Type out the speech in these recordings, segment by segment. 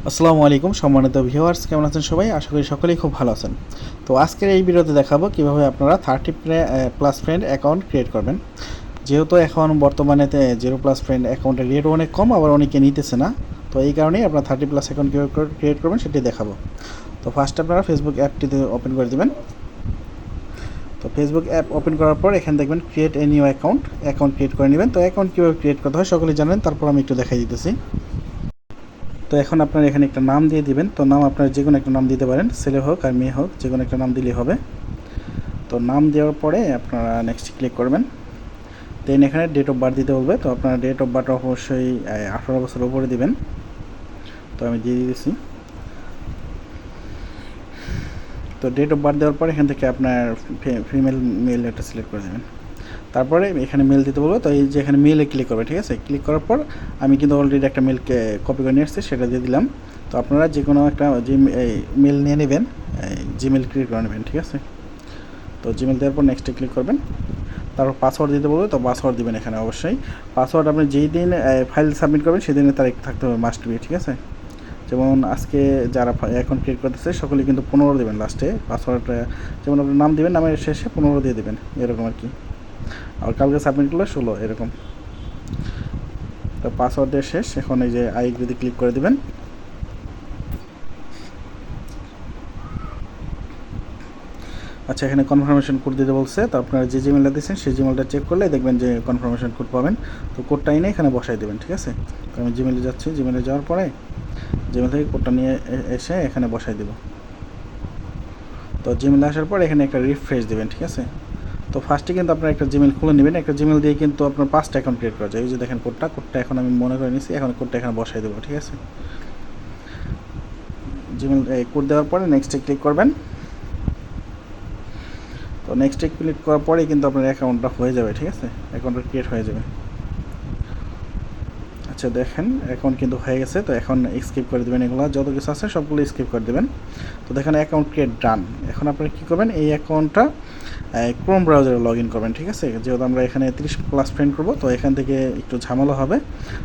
আসসালামু আলাইকুম সম্মানিত ভিউয়ার্স, কেমন আছেন সবাই? আশা করি সকলেই খুব ভালো আছেন। তো আজকের এই ভিডিওতে দেখাবো কিভাবে আপনারা 30+ ফ্রেন্ড অ্যাকাউন্ট ক্রিয়েট করবেন। যেহেতু এখন বর্তমানে 0+ ফ্রেন্ড অ্যাকাউন্টের রেট অনেক কম, আবার অনেকে নিতেছে না। তো এই কারণেই আপনারা 30+ অ্যাকাউন্ট কীভাবে ক্রিয়েট করবেন সেটি দেখাবো। তো ফার্স্ট আপনারা ফেসবুক অ্যাপটিতে ওপেন করে দেবেন। তো ফেসবুক অ্যাপ ওপেন করার পর এখানে দেখবেন create a new account create করে নেবেন। তো অ্যাকাউন্ট কীভাবে ক্রিয়েট করতে হয় সকলেই জানেন, তারপর আমি একটু দেখাই দিতেছি। তো এখন আপনারা এখানে একটা নাম দিয়ে দিবেন। তো নাম আপনারা যে কোনো একটা নাম দিতে পারেন, ছেলে হোক আর মেয়ে হোক, যে কোনো একটা নাম দিলেই হবে। তো নাম দেওয়ার পরে আপনারা নেক্সট ক্লিক করবেন। দেন এখানে ডেট অফ বার্থ দিতে বলবে। তো আপনারা ডেট অফ বার্থ অবশ্যই 18 বছরের উপরে দিবেন। তো আমি দিয়ে দিয়েছি। তো ডেট অফ বার্থ দেওয়ার পরে এখান থেকে আপনার ফিমেল মেল একটা সিলেক্ট করে দেবেন। তারপরে এখানে মেল দিতে বলবো। তো এই যে এখানে মেলে ক্লিক করবে, ঠিক আছে? ক্লিক করার পর আমি কিন্তু অলরেডি একটা মেলকে কপি করে নিয়ে আসছি, সেটা দিয়ে দিলাম। তো আপনারা যে কোনো একটা মেল নিয়ে নেবেন, জিমেল ক্রিয়েট করে নেবেন, ঠিক আছে? তো জিমেল দেওয়ার পর নেক্সটে ক্লিক করবেন। তারপর পাসওয়ার্ড দিতে বলবো। তো পাসওয়ার্ড দিবেন এখানে অবশ্যই। পাসওয়ার্ড আপনি যেই দিন ফাইল সাবমিট করবেন সেদিনের তারিখ থাকতে হবে, মাস্ট বি, ঠিক আছে? যেমন আজকে যারা অ্যাকাউন্ট ক্রিয়েট করতেছে সকলে কিন্তু 15 দেবেন লাস্টে পাসওয়ার্ডটা। যেমন আপনার নাম দিবেন, নামের শেষে 15 দিয়ে দেবেন, এরকম আর কি। আর কালকে সাবমিট করলে 16, এরকম। তো পাসওয়ার্ড দিয়ে শেষ। এখন এই যে আই এগ্রিতে ক্লিক করে দেবেন। আচ্ছা, এখানে কনফার্মেশন কোড দিতে বলছে। তো আপনারা যে জিমেলটা দিচ্ছেন সেই জিমেলটা চেক করলে দেখবেন যে কনফার্মেশন কোড পাবেন। তো কোডটা এনে এখানে বসাই দেবেন, ঠিক আছে? তো আমি জিমেলে যাচ্ছি। জিমেলে যাওয়ার পরে জিমেল থেকে কোডটা নিয়ে এসে এখানে বসাই দেব। তো জিমেলে আসার পর এখানে একটা রিফ্রেশ দেবেন, ঠিক আছে? তো ফার্স্টে কিন্তু আপনারা একটা জিমেল খুলে নেবেন। একটা জিমেল দিয়ে কিন্তু আপনার 5টা অ্যাকাউন্ট ক্রিয়েট করা যায়। এই যে দেখেন কোডটা এখন আমি মনে করে নিচ্ছি। এখন কোডটা এখানে বসাই দেবো, ঠিক আছে? জিমেল কোড দেওয়ার পরে নেক্সটে ক্লিক করবেন। তো নেক্সটে ক্লিক করার পরেই কিন্তু আপনার অ্যাকাউন্টটা হয়ে যাবে, ঠিক আছে? অ্যাকাউন্টটা ক্রিয়েট হয়ে যাবে। আচ্ছা, দেখেন অ্যাকাউন্ট কিন্তু হয়ে গেছে। তো এখন স্কিপ করে দেবেন, এগুলো যত কিছু আছে সবগুলো স্কিপ করে দেবেন। তো দেখেন অ্যাকাউন্ট ক্রিয়েট ডান। এখন আপনারা কী করবেন, এই অ্যাকাউন্টটা ক্রোম ব্রাউজারে লগ ইন করবেন, ঠিক আছে? যেহেতু আমরা এখানে 30+ ফ্রেন্ড করবো, তো এখান থেকে একটু ঝামেলা হবে।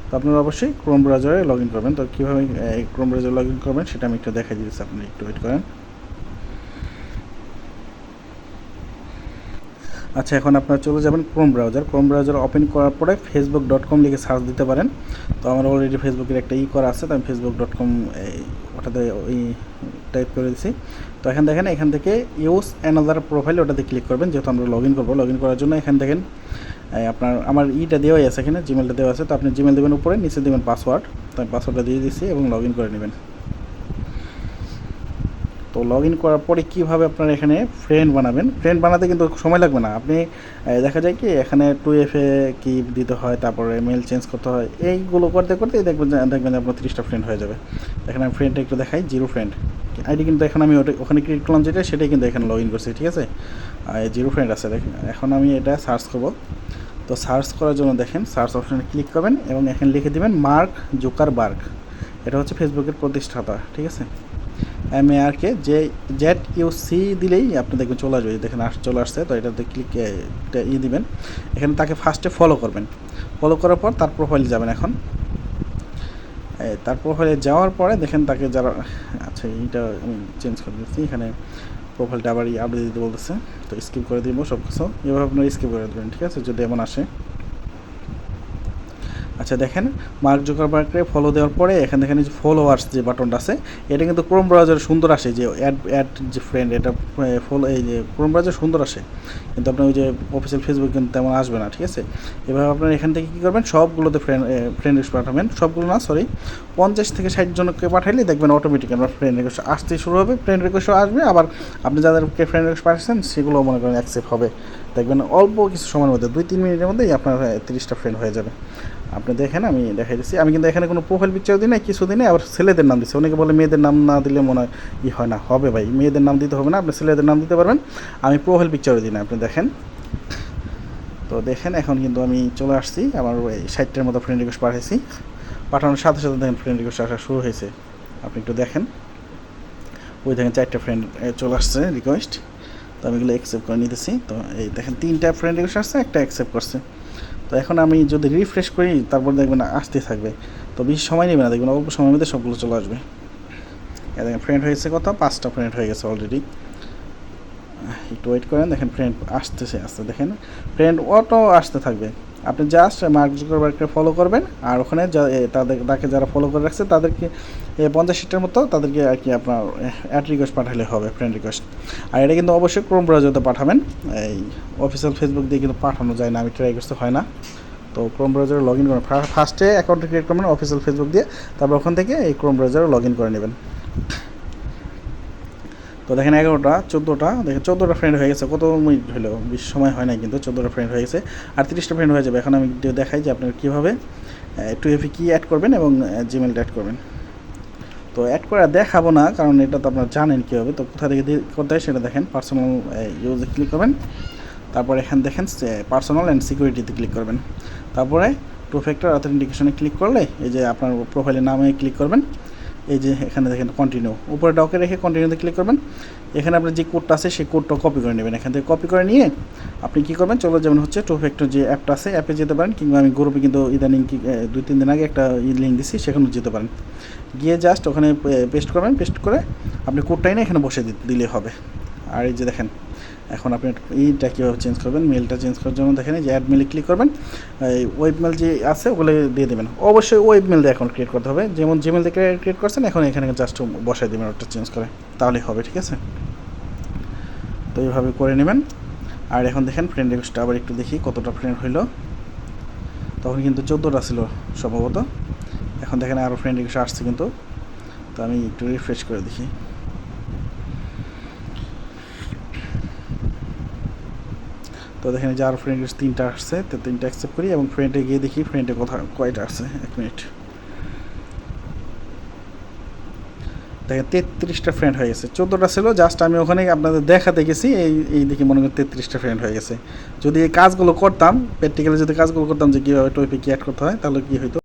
তো আপনারা অবশ্যই ক্রোম ব্রাউজারে লগ ইন করবেন। তো কীভাবে ক্রোম ব্রাউজারে লগ ইন করবেন সেটা আমি একটু দেখাই দিচ্ছি, আপনি একটু ওয়েট করেন। আচ্ছা, এখন আপনারা চলে যাবেন ক্রোম ব্রাউজার ওপেন করার পরে facebook.com লিখে সার্চ দিতে পারেন। তো আমার অলরেডি ফেসবুকের একটা করা আছে, তো আমি facebook.com ওটাতে ওই টাইপ করে দিছি। তো এখান দেখেন, এখান থেকে ইউজ অ্যানাদার প্রোফাইল ওটাতে ক্লিক করবেন। যেহেতু আমরা লগ ইন করবো, লগ ইন করার জন্য এখান দেখেন আমার দেওয়াই আছে, এখানে জিমেলটা দেওয়া আছে। তো আপনি জিমেল দেবেন উপরে, নিচে দেবেন পাসওয়ার্ড। তো আমি পাসওয়ার্ডটা দিয়ে দিচ্ছি এবং লগ ইন করে নেবেন। তো লগ ইন করার পরে কীভাবে আপনারা এখানে ফ্রেন্ড বানাবেন, ফ্রেন্ড বানাতে কিন্তু সময় লাগবে না। আপনি দেখা যায় কি এখানে 2FA কি দিতে হয়, তারপরে মেল চেঞ্জ করতে হয়, এইগুলো করতে করতেই দেখবেন যে আপনার 30টা ফ্রেন্ড হয়ে যাবে। এখানে আমি ফ্রেন্ডটা একটু দেখাই, 0 ফ্রেন্ড আইডি কিন্তু এখন আমি ওখানে ক্রিয়েট করলাম যেটা, সেটাই কিন্তু এখানে লগ ইন করছি, ঠিক আছে? 0 ফ্রেন্ড আছে। দেখেন এখন আমি এটা সার্চ করব। তো সার্চ করার জন্য দেখেন সার্চ অপশানে ক্লিক করবেন এবং এখানে লিখে দেবেন মার্ক জুকারবার্গ। এটা হচ্ছে ফেসবুকের প্রতিষ্ঠাতা, ঠিক আছে? MARK ZUC দিলেই আপনি দেখবেন চলে আসবে। দেখেন চলে আসছে। তো এটাতে ক্লিক দিবেন। এখানে তাকে ফার্স্টে ফলো করবেন। ফলো করার পর তার প্রোফাইলে যাবেন। এখন তার প্রোফাইলে যাওয়ার পরে দেখেন তাকে যারা, আচ্ছা এইটা আমি চেঞ্জ করে দিচ্ছি। এখানে প্রোফাইলটা আবার আপডেট দিতে বলতেছে। তো স্কিপ করে দিব সব কিছু। এভাবে আপনারা স্কিপ করে দেবেন, ঠিক আছে? যদি এমন আসে। আচ্ছা, দেখেন মার্ক জুকারবার্গকে ফলো দেওয়ার পরে এখানে দেখেন যে ফলোয়ার্স যে বাটনটা আছে, এটা কিন্তু ক্রোম ব্রাউজারে সুন্দর আসে, যে অ্যাড যে ফ্রেন্ড, এটা ফলো, এই যে ক্রোম ব্রাউজারে সুন্দর আসে, কিন্তু আপনার ওই যে অফিসিয়াল ফেসবুক কিন্তু তেমন আসবে না, ঠিক আছে? এভাবে আপনার এখান থেকে কী করবেন, সবগুলোতে ফ্রেন্ড রিকোয়েস্ট পাঠাবেন। সবগুলো না, সরি, 50 থেকে 60 জনকে পাঠাইলে দেখবেন অটোমেটিক আপনার ফ্রেন্ড রিকোয়েস্ট আসতে শুরু হবে, ফ্রেন্ড রিকোয়েস্টও আসবে। আবার আপনি যাদেরকে ফ্রেন্ড রিকোয়েস্ট পাঠাচ্ছেন সেগুলো মনে করেন অ্যাকসেপ্ট হবে। দেখবেন অল্প কিছু সময়ের মধ্যে 2-3 মিনিটের মধ্যেই আপনার 30টা ফ্রেন্ড হয়ে যাবে। আপনি দেখেন, আমি দেখাই দিচ্ছি। আমি কিন্তু এখানে কোনো প্রোফাইল পিকচার দিই না, কিছু দিনে আবার ছেলেদের নাম দিচ্ছি। অনেকে বলে মেয়েদের নাম না দিলে মনে হয় হয় না, হবে ভাই, মেয়েদের নাম দিতে হবে না, আপনি ছেলেদের নাম দিতে পারবেন। আমি প্রোফাইল পিকচারও দিই না, আপনি দেখেন। তো দেখেন এখন কিন্তু আমি চলে আসছি, আমার ওই 60টার মতো ফ্রেন্ড রিকোয়েস্ট পাঠাইছি। পাঠানোর সাথে সাথে দেখেন ফ্রেন্ড রিকোয়েস্ট আসা শুরু হয়েছে। আপনি একটু দেখেন, ওই দেখেন 4টা ফ্রেন্ড চলে আসছে রিকোয়েস্ট। তো আমি এগুলো অ্যাকসেপ্ট করে নিতেছি। তো এই দেখেন 3টা ফ্রেন্ড রিকোয়েস্ট আসছে, একটা অ্যাকসেপ্ট করছে। তো এখন আমি যদি রিফ্রেশ করি তারপর দেখবেন আসতে থাকবে। তো বেশি সময় নেবে না, দেখবেন অল্প সময়ের মধ্যে সবগুলো চলে আসবে। দেখেন ফ্রেন্ড হয়েছে কত, 5টা ফ্রেন্ড হয়ে গেছে অলরেডি। একটু ওয়েট করেন, দেখেন ফ্রেন্ড আসতে দেখেন ফ্রেন্ড অটো আসতে থাকবে। আপনি জাস্ট মার্ক জুকারবার্গকে ফলো করবেন, আর ওখানে তাকে যারা ফলো করে রাখছে তাদেরকে 50-60টার মতো তাদেরকে আর কি আপনার অ্যাড রিকোয়েস্ট পাঠালে হবে, ফ্রেন্ড রিকোয়েস্ট। আর এটা কিন্তু অবশ্যই ক্রোম ব্রাউজারে পাঠাবেন, এই অফিসিয়াল ফেসবুক দিয়ে কিন্তু পাঠানো যায় না, আমি ট্রাই করতে হয় না। তো ক্রোম ব্রাউজারে লগ ইন করবেন, ফার্স্টে অ্যাকাউন্ট ক্রিয়েট করবেন অফিসিয়াল ফেসবুক দিয়ে, তারপর ওখান থেকে এই ক্রোম ব্রাউজারে লগ ইন করে নেবেন। তো দেখেন 11টা 14টা, দেখেন 14টা ফ্রেন্ড হয়ে গেছে। কত মিনিট হলো, বেশি সময় হয় না কিন্তু 14টা ফ্রেন্ড হয়ে গেছে, আর 30টা ফ্রেন্ড হয়ে যাবে। এখন আমি দেখাই যে আপনারা কীভাবে 2FA কি অ্যাড করবেন এবং জিমেলটা অ্যাড করবেন। তো অ্যাড করে দেখাবো না, কারণ এটা তো আপনারা জানেন কীভাবে। তো কোথা থেকে করতে হয় সেটা দেখেন, পার্সোনাল ইউজে ক্লিক করবেন, তারপরে এখানে দেখেন পার্সোনাল অ্যান্ড সিকিউরিটিতে ক্লিক করবেন, তারপরে 2 ফ্যাক্টর অথেন্টিকেশনে ক্লিক করলে এই যে আপনার প্রোফাইলের নামে ক্লিক করবেন, এই যে এখানে দেখেন কন্টিনিউ, উপরে ডকে রেখে কন্টিনিউতে ক্লিক করবেন। এখানে আপনার যে কোডটা আছে সেই কোডটা কপি করে নেবেন, এখান থেকে কপি করে নিয়ে আপনি কী করবেন, চলো যেমন হচ্ছে 2 ফ্যাক্টর যে অ্যাপটা আছে অ্যাপে যেতে পারেন, কিংবা আমি গ্রুপে কিন্তু ইদানিং 2-3 দিন আগে একটা লিঙ্ক দিচ্ছি, সেখানেও যেতে পারেন। গিয়ে জাস্ট ওখানে পেস্ট করবেন, পেস্ট করে আপনি কোডটাই না এখানে বসে দিলে হবে। আর এই যে দেখেন এখন আপনি এইটা কীভাবে চেঞ্জ করবেন, মেলটা চেঞ্জ করার জন্য দেখেন যে অ্যাড মেলে ক্লিক করবেন, এই ওয়েব মেল যে আছে ওগুলো দিয়ে দেবেন। অবশ্যই ওয়েব মেল দিয়ে অ্যাকাউন্ট ক্রিয়েট করতে হবে, যেমন জিমেল দিয়ে ক্রিয়েট করছেন এখন এখানে জাস্ট বসাই দেবেন, ওটা চেঞ্জ করে তাহলেই হবে, ঠিক আছে। তো এইভাবে করে নেবেন। আর এখন দেখেন ফ্রেন্ড রিকোয়েস্টটা আবার একটু দেখি কতটা ফ্রেন্ড হইলো, তখন কিন্তু 14টা ছিল সম্ভবত, এখন দেখেন আরও ফ্রেন্ড রিকোয়েস্ট আসছে কিন্তু। তো আমি একটু রিফ্রেশ করে দেখি, তো দেখেন যে আরও ফ্রেন্ড রিকোয়েস্ট 3টা আসছে, তো 3টা অ্যাকসেপ্ট করি এবং ফ্রেন্ডে গিয়ে দেখি ফ্রেন্ডে কয়টা আসছে। 1 মিনিট, দেখেন 33টা ফ্রেন্ড হয়ে গেছে, 14টা ছিল জাস্ট আমি ওখানে আপনাদের দেখাতে গেছি, এই দেখি মনে করেন 33টা ফ্রেন্ড হয়ে গেছে। যদি এই কাজগুলো করতাম, প্র্যাকটিক্যালি যদি কাজগুলো করতাম যে কীভাবে টপিক অ্যাড করতে হয়, তাহলে কী হইতো।